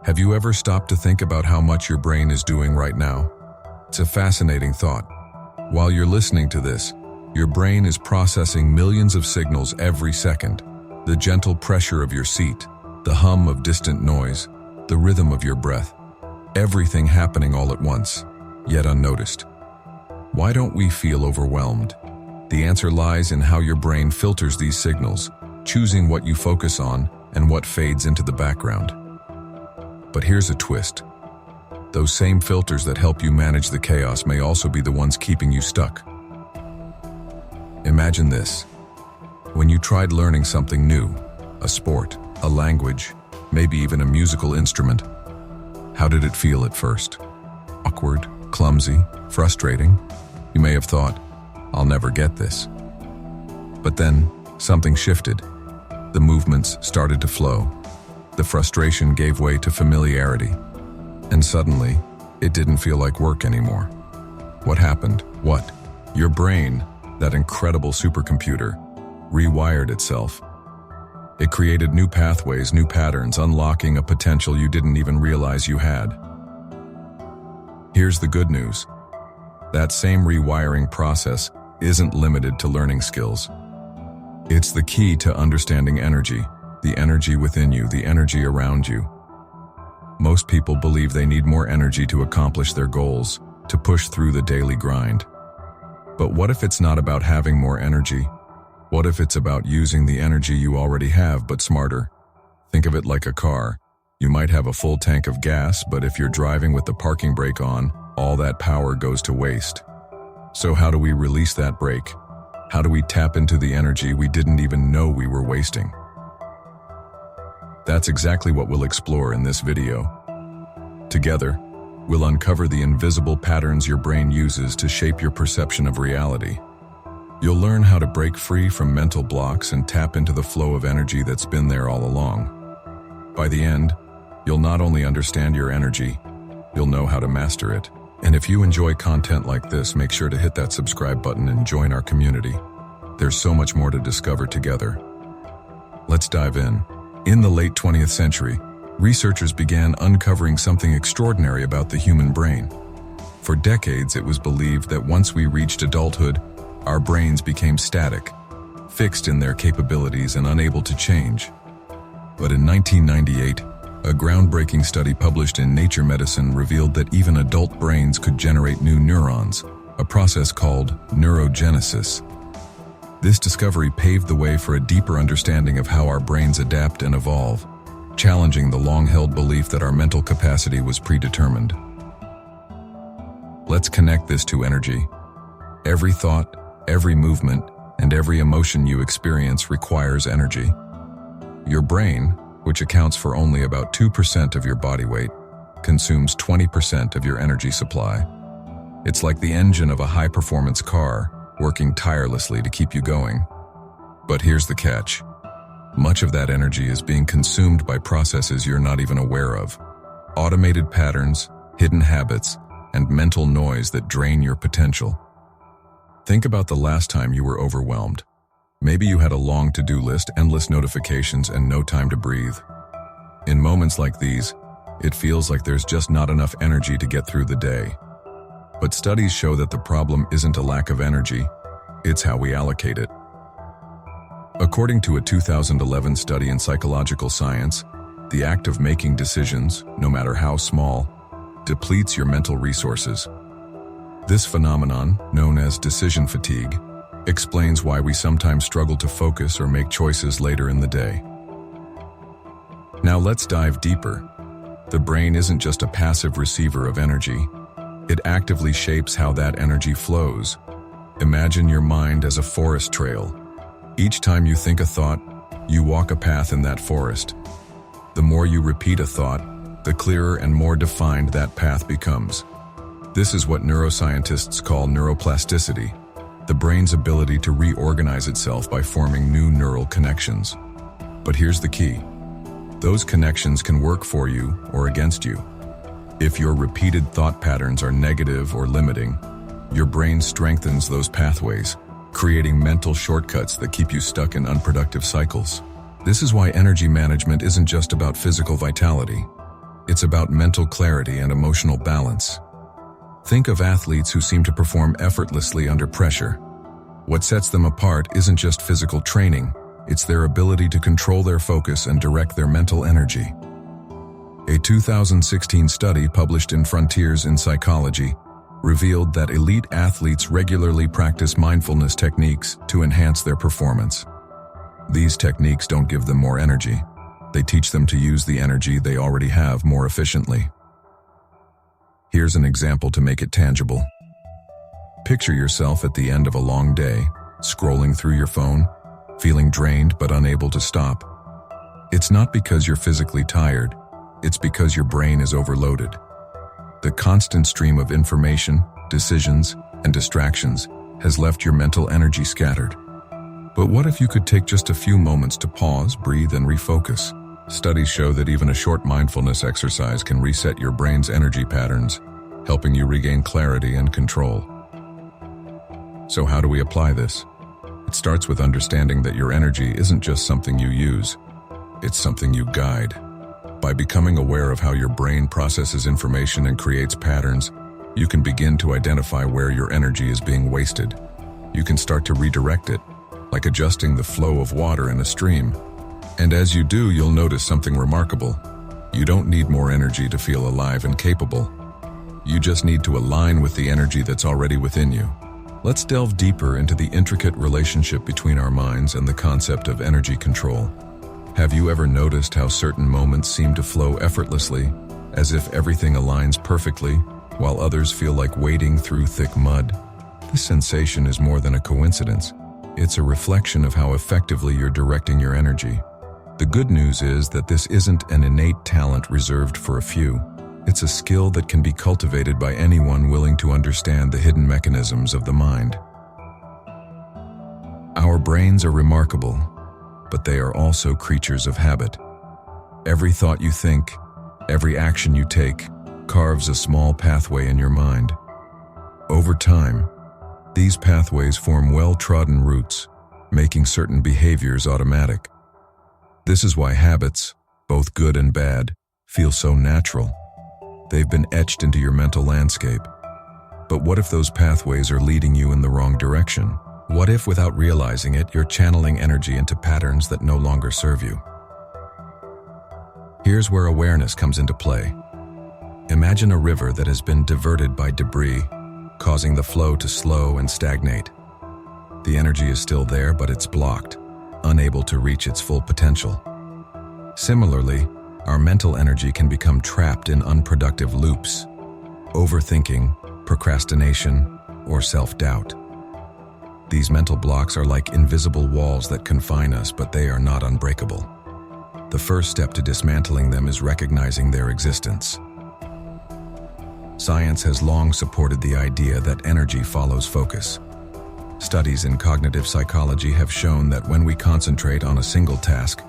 Have you ever stopped to think about how much your brain is doing right now? It's a fascinating thought. While you're listening to this, your brain is processing millions of signals every second. The gentle pressure of your seat, the hum of distant noise, the rhythm of your breath. Everything happening all at once, yet unnoticed. Why don't we feel overwhelmed? The answer lies in how your brain filters these signals, choosing what you focus on and what fades into the background. But here's a twist. Those same filters that help you manage the chaos may also be the ones keeping you stuck. Imagine this. When you tried learning something new, a sport, a language, maybe even a musical instrument, how did it feel at first? Awkward, clumsy, frustrating? You may have thought, I'll never get this. But then, something shifted. The movements started to flow. The frustration gave way to familiarity. And suddenly, it didn't feel like work anymore. What happened? What? Your brain, that incredible supercomputer, rewired itself. It created new pathways, new patterns, unlocking a potential you didn't even realize you had. Here's the good news. That same rewiring process isn't limited to learning skills. It's the key to understanding energy, the energy within you, the energy around you. Most people believe they need more energy to accomplish their goals, to push through the daily grind. But what if it's not about having more energy? What if it's about using the energy you already have, but smarter? Think of it like a car. You might have a full tank of gas, but if you're driving with the parking brake on, all that power goes to waste. So how do we release that brake? How do we tap into the energy we didn't even know we were wasting? That's exactly what we'll explore in this video. Together, we'll uncover the invisible patterns your brain uses to shape your perception of reality. You'll learn how to break free from mental blocks and tap into the flow of energy that's been there all along. By the end, you'll not only understand your energy, you'll know how to master it. And if you enjoy content like this, make sure to hit that subscribe button and join our community. There's so much more to discover together. Let's dive in. In the late 20th century, researchers began uncovering something extraordinary about the human brain. For decades, it was believed that once we reached adulthood, our brains became static, fixed in their capabilities and unable to change. But in 1998, a groundbreaking study published in Nature Medicine revealed that even adult brains could generate new neurons, a process called neurogenesis. This discovery paved the way for a deeper understanding of how our brains adapt and evolve, challenging the long-held belief that our mental capacity was predetermined. Let's connect this to energy. Every thought, every movement, and every emotion you experience requires energy. Your brain, which accounts for only about 2% of your body weight, consumes 20% of your energy supply. It's like the engine of a high-performance car, working tirelessly to keep you going. But here's the catch. Much of that energy is being consumed by processes you're not even aware of. Automated patterns, hidden habits, and mental noise that drain your potential. Think about the last time you were overwhelmed. Maybe you had a long to-do list, endless notifications, and no time to breathe. In moments like these, it feels like there's just not enough energy to get through the day. But studies show that the problem isn't a lack of energy, it's how we allocate it. According to a 2011 study in Psychological Science, the act of making decisions, no matter how small, depletes your mental resources. This phenomenon, known as decision fatigue, explains why we sometimes struggle to focus or make choices later in the day. Now let's dive deeper. The brain isn't just a passive receiver of energy. It actively shapes how that energy flows. Imagine your mind as a forest trail. Each time you think a thought, you walk a path in that forest. The more you repeat a thought, the clearer and more defined that path becomes. This is what neuroscientists call neuroplasticity, the brain's ability to reorganize itself by forming new neural connections. But here's the key. Those connections can work for you or against you. If your repeated thought patterns are negative or limiting, your brain strengthens those pathways, creating mental shortcuts that keep you stuck in unproductive cycles. This is why energy management isn't just about physical vitality. It's about mental clarity and emotional balance. Think of athletes who seem to perform effortlessly under pressure. What sets them apart isn't just physical training, it's their ability to control their focus and direct their mental energy. A 2016 study published in Frontiers in Psychology revealed that elite athletes regularly practice mindfulness techniques to enhance their performance. These techniques don't give them more energy. They teach them to use the energy they already have more efficiently. Here's an example to make it tangible. Picture yourself at the end of a long day, scrolling through your phone, feeling drained but unable to stop. It's not because you're physically tired, it's because your brain is overloaded. The constant stream of information, decisions, and distractions has left your mental energy scattered. But what if you could take just a few moments to pause, breathe, and refocus? Studies show that even a short mindfulness exercise can reset your brain's energy patterns, helping you regain clarity and control. So how do we apply this? It starts with understanding that your energy isn't just something you use, it's something you guide. By becoming aware of how your brain processes information and creates patterns, you can begin to identify where your energy is being wasted. You can start to redirect it, like adjusting the flow of water in a stream. And as you do, you'll notice something remarkable. You don't need more energy to feel alive and capable. You just need to align with the energy that's already within you. Let's delve deeper into the intricate relationship between our minds and the concept of energy control. Have you ever noticed how certain moments seem to flow effortlessly, as if everything aligns perfectly, while others feel like wading through thick mud? This sensation is more than a coincidence. It's a reflection of how effectively you're directing your energy. The good news is that this isn't an innate talent reserved for a few. It's a skill that can be cultivated by anyone willing to understand the hidden mechanisms of the mind. Our brains are remarkable, but they are also creatures of habit. Every thought you think, every action you take, carves a small pathway in your mind. Over time, these pathways form well-trodden routes, making certain behaviors automatic. This is why habits, both good and bad, feel so natural. They've been etched into your mental landscape. But what if those pathways are leading you in the wrong direction? What if, without realizing it, you're channeling energy into patterns that no longer serve you? Here's where awareness comes into play. Imagine a river that has been diverted by debris, causing the flow to slow and stagnate. The energy is still there, but it's blocked, unable to reach its full potential. Similarly, our mental energy can become trapped in unproductive loops, overthinking, procrastination, or self-doubt. These mental blocks are like invisible walls that confine us, but they are not unbreakable. The first step to dismantling them is recognizing their existence. Science has long supported the idea that energy follows focus. Studies in cognitive psychology have shown that when we concentrate on a single task,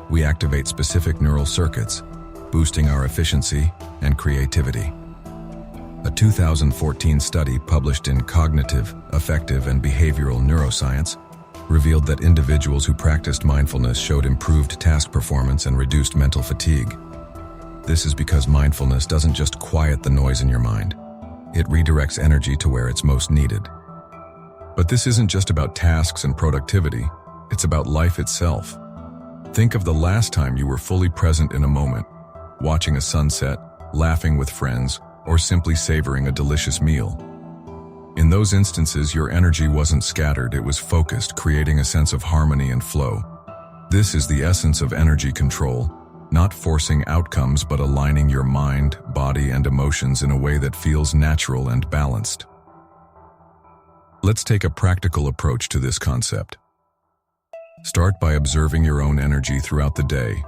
we activate specific neural circuits, boosting our efficiency and creativity. A 2014 study published in Cognitive, Affective, and Behavioral Neuroscience revealed that individuals who practiced mindfulness showed improved task performance and reduced mental fatigue. This is because mindfulness doesn't just quiet the noise in your mind. It redirects energy to where it's most needed. But this isn't just about tasks and productivity, it's about life itself. Think of the last time you were fully present in a moment, watching a sunset, laughing with friends, or simply savoring a delicious meal. In those instances, your energy wasn't scattered, it was focused, creating a sense of harmony and flow. This is the essence of energy control, not forcing outcomes but aligning your mind, body, and emotions in a way that feels natural and balanced. Let's take a practical approach to this concept. Start by observing your own energy throughout the day.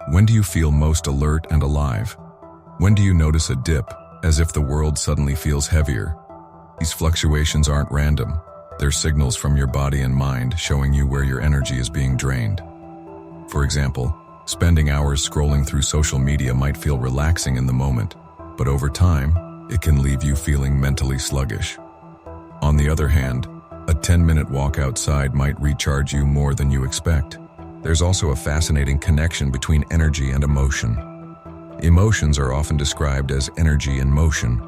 When do you feel most alert and alive? When do you notice a dip, as if the world suddenly feels heavier? These fluctuations aren't random. They're signals from your body and mind showing you where your energy is being drained. For example, spending hours scrolling through social media might feel relaxing in the moment, but over time, it can leave you feeling mentally sluggish. On the other hand, a 10-minute walk outside might recharge you more than you expect. There's also a fascinating connection between energy and emotion. Emotions are often described as energy in motion,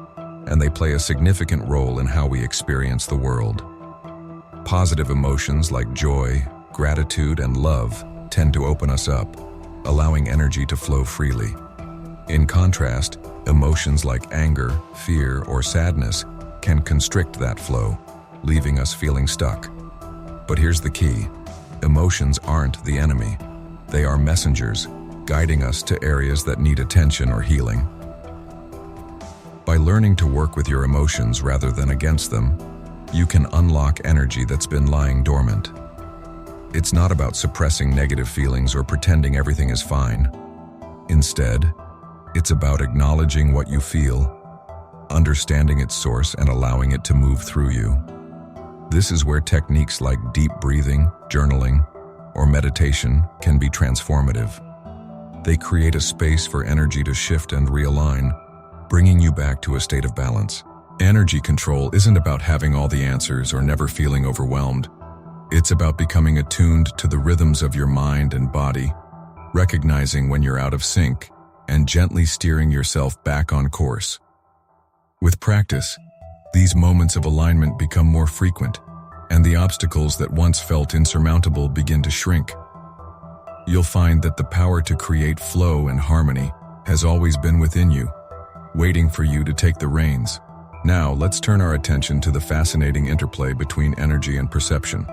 and they play a significant role in how we experience the world. Positive emotions like joy, gratitude, and love tend to open us up, allowing energy to flow freely. In contrast, emotions like anger, fear, or sadness can constrict that flow, leaving us feeling stuck. But here's the key: emotions aren't the enemy. They are messengers, guiding us to areas that need attention or healing. By learning to work with your emotions rather than against them, you can unlock energy that's been lying dormant. It's not about suppressing negative feelings or pretending everything is fine. Instead, it's about acknowledging what you feel, understanding its source, and allowing it to move through you. This is where techniques like deep breathing, journaling, or meditation can be transformative. They create a space for energy to shift and realign, bringing you back to a state of balance. Energy control isn't about having all the answers or never feeling overwhelmed. It's about becoming attuned to the rhythms of your mind and body, recognizing when you're out of sync, and gently steering yourself back on course. With practice, these moments of alignment become more frequent, and the obstacles that once felt insurmountable begin to shrink. You'll find that the power to create flow and harmony has always been within you, waiting for you to take the reins. Now, let's turn our attention to the fascinating interplay between energy and perception.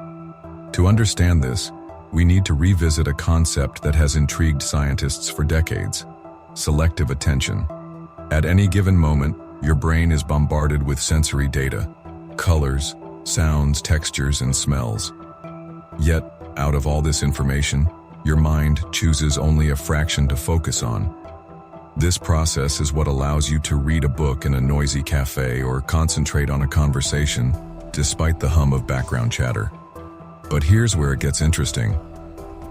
To understand this, we need to revisit a concept that has intrigued scientists for decades: selective attention. At any given moment, your brain is bombarded with sensory data, colors, sounds, textures, and smells. Yet, out of all this information, your mind chooses only a fraction to focus on. This process is what allows you to read a book in a noisy cafe or concentrate on a conversation, despite the hum of background chatter. But here's where it gets interesting.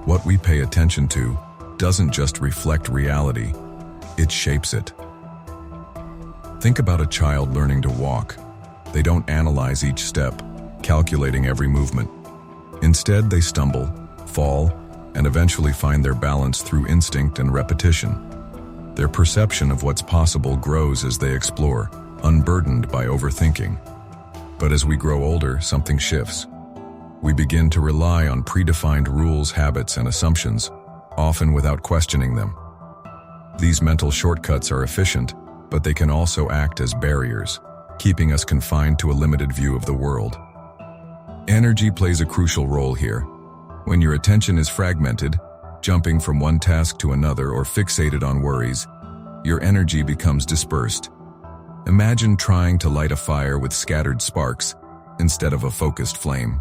What we pay attention to doesn't just reflect reality, it shapes it. Think about a child learning to walk. They don't analyze each step, calculating every movement. Instead, they stumble, fall, and eventually find their balance through instinct and repetition. Their perception of what's possible grows as they explore, unburdened by overthinking. But as we grow older, something shifts. We begin to rely on predefined rules, habits, and assumptions, often without questioning them. These mental shortcuts are efficient, but they can also act as barriers, keeping us confined to a limited view of the world. Energy plays a crucial role here. When your attention is fragmented, jumping from one task to another or fixated on worries, your energy becomes dispersed. Imagine trying to light a fire with scattered sparks instead of a focused flame.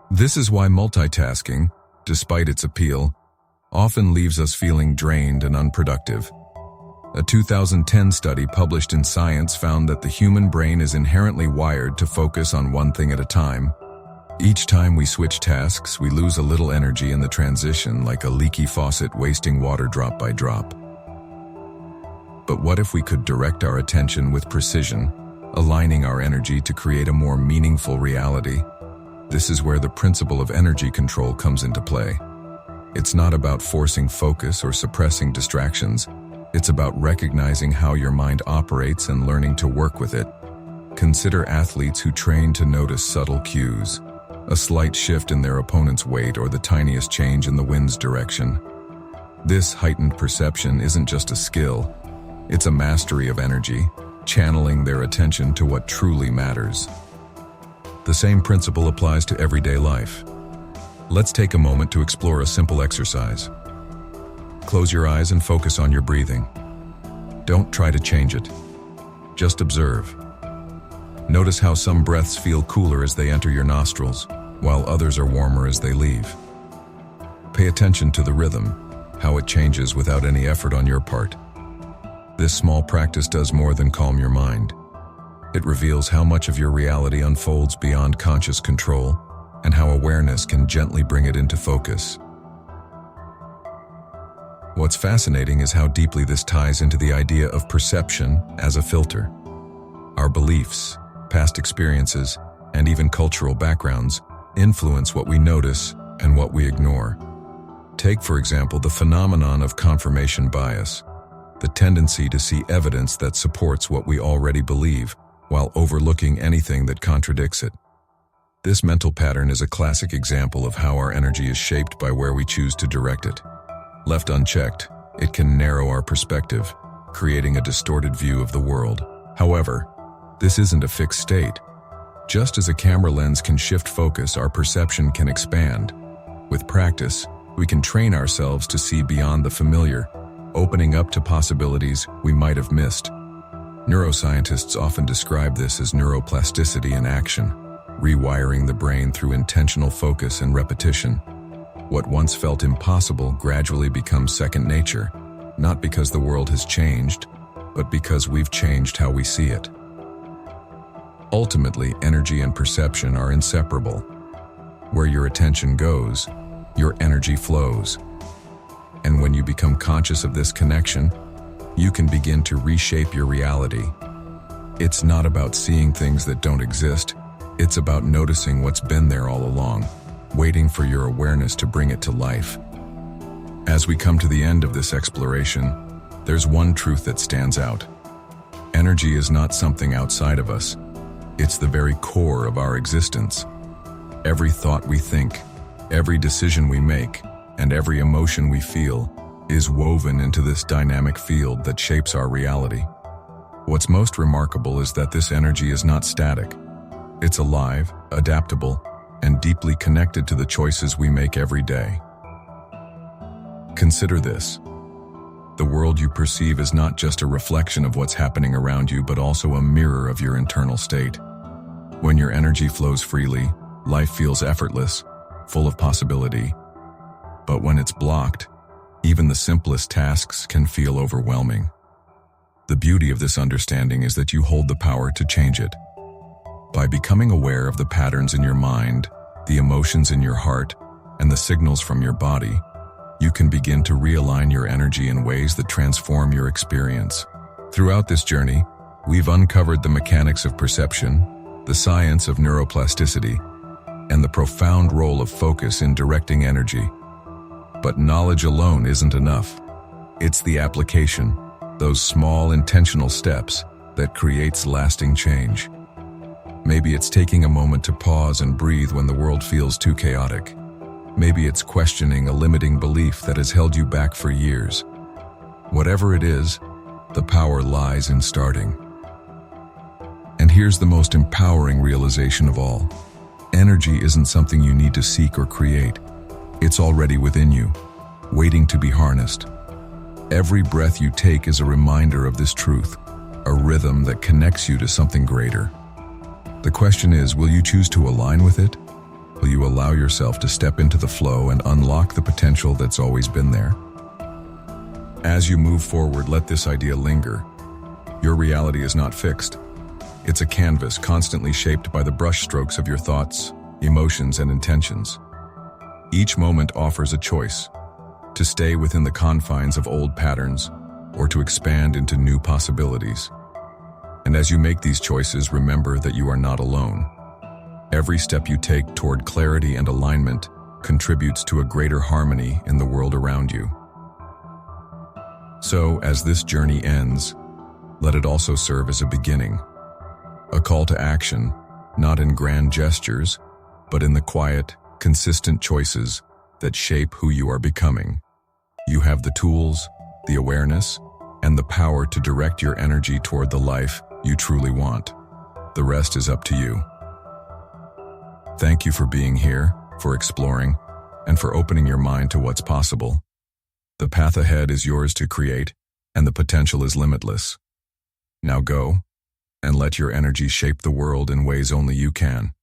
This is why multitasking, despite its appeal, often leaves us feeling drained and unproductive. A 2010 study published in Science found that the human brain is inherently wired to focus on one thing at a time. Each time we switch tasks, we lose a little energy in the transition, like a leaky faucet wasting water drop by drop. But what if we could direct our attention with precision, aligning our energy to create a more meaningful reality? This is where the principle of energy control comes into play. It's not about forcing focus or suppressing distractions. It's about recognizing how your mind operates and learning to work with it. Consider athletes who train to notice subtle cues, a slight shift in their opponent's weight or the tiniest change in the wind's direction. This heightened perception isn't just a skill, it's a mastery of energy, channeling their attention to what truly matters. The same principle applies to everyday life. Let's take a moment to explore a simple exercise. Close your eyes and focus on your breathing. Don't try to change it. Just observe. Notice how some breaths feel cooler as they enter your nostrils, while others are warmer as they leave. Pay attention to the rhythm, how it changes without any effort on your part. This small practice does more than calm your mind. It reveals how much of your reality unfolds beyond conscious control, and how awareness can gently bring it into focus. What's fascinating is how deeply this ties into the idea of perception as a filter. Our beliefs, past experiences, and even cultural backgrounds influence what we notice and what we ignore. Take, for example, the phenomenon of confirmation bias. the tendency to see evidence that supports what we already believe, while overlooking anything that contradicts it. This mental pattern is a classic example of how our energy is shaped by where we choose to direct it. Left unchecked, it can narrow our perspective, creating a distorted view of the world. However, this isn't a fixed state. Just as a camera lens can shift focus, our perception can expand. With practice, we can train ourselves to see beyond the familiar, opening up to possibilities we might have missed. Neuroscientists often describe this as neuroplasticity in action, rewiring the brain through intentional focus and repetition. What once felt impossible gradually becomes second nature, not because the world has changed, but because we've changed how we see it. Ultimately, energy and perception are inseparable. Where your attention goes, your energy flows. And when you become conscious of this connection, you can begin to reshape your reality. It's not about seeing things that don't exist. It's about noticing what's been there all along, waiting for your awareness to bring it to life. As we come to the end of this exploration, there's one truth that stands out. Energy is not something outside of us. It's the very core of our existence. Every thought we think, every decision we make, and every emotion we feel is woven into this dynamic field that shapes our reality. What's most remarkable is that this energy is not static. It's alive, adaptable, and deeply connected to the choices we make every day. Consider this. The world you perceive is not just a reflection of what's happening around you, but also a mirror of your internal state. When your energy flows freely, life feels effortless, full of possibility. But when it's blocked, even the simplest tasks can feel overwhelming. The beauty of this understanding is that you hold the power to change it. By becoming aware of the patterns in your mind, the emotions in your heart, and the signals from your body, you can begin to realign your energy in ways that transform your experience. Throughout this journey, we've uncovered the mechanics of perception, the science of neuroplasticity, and the profound role of focus in directing energy. But knowledge alone isn't enough. It's the application, those small intentional steps, that creates lasting change. Maybe it's taking a moment to pause and breathe when the world feels too chaotic. Maybe it's questioning a limiting belief that has held you back for years. Whatever it is, the power lies in starting. And here's the most empowering realization of all. Energy isn't something you need to seek or create. It's already within you, waiting to be harnessed. Every breath you take is a reminder of this truth, a rhythm that connects you to something greater. The question is, will you choose to align with it? Will you allow yourself to step into the flow and unlock the potential that's always been there? As you move forward, let this idea linger. Your reality is not fixed. It's a canvas constantly shaped by the brushstrokes of your thoughts, emotions, and intentions. Each moment offers a choice: to stay within the confines of old patterns or to expand into new possibilities. And as you make these choices, remember that you are not alone. Every step you take toward clarity and alignment contributes to a greater harmony in the world around you. So, as this journey ends, let it also serve as a beginning, a call to action, not in grand gestures, but in the quiet, consistent choices that shape who you are becoming. You have the tools, the awareness, and the power to direct your energy toward the life you truly want. The rest is up to you. Thank you for being here, for exploring, and for opening your mind to what's possible. The path ahead is yours to create, and the potential is limitless. Now go, and let your energy shape the world in ways only you can.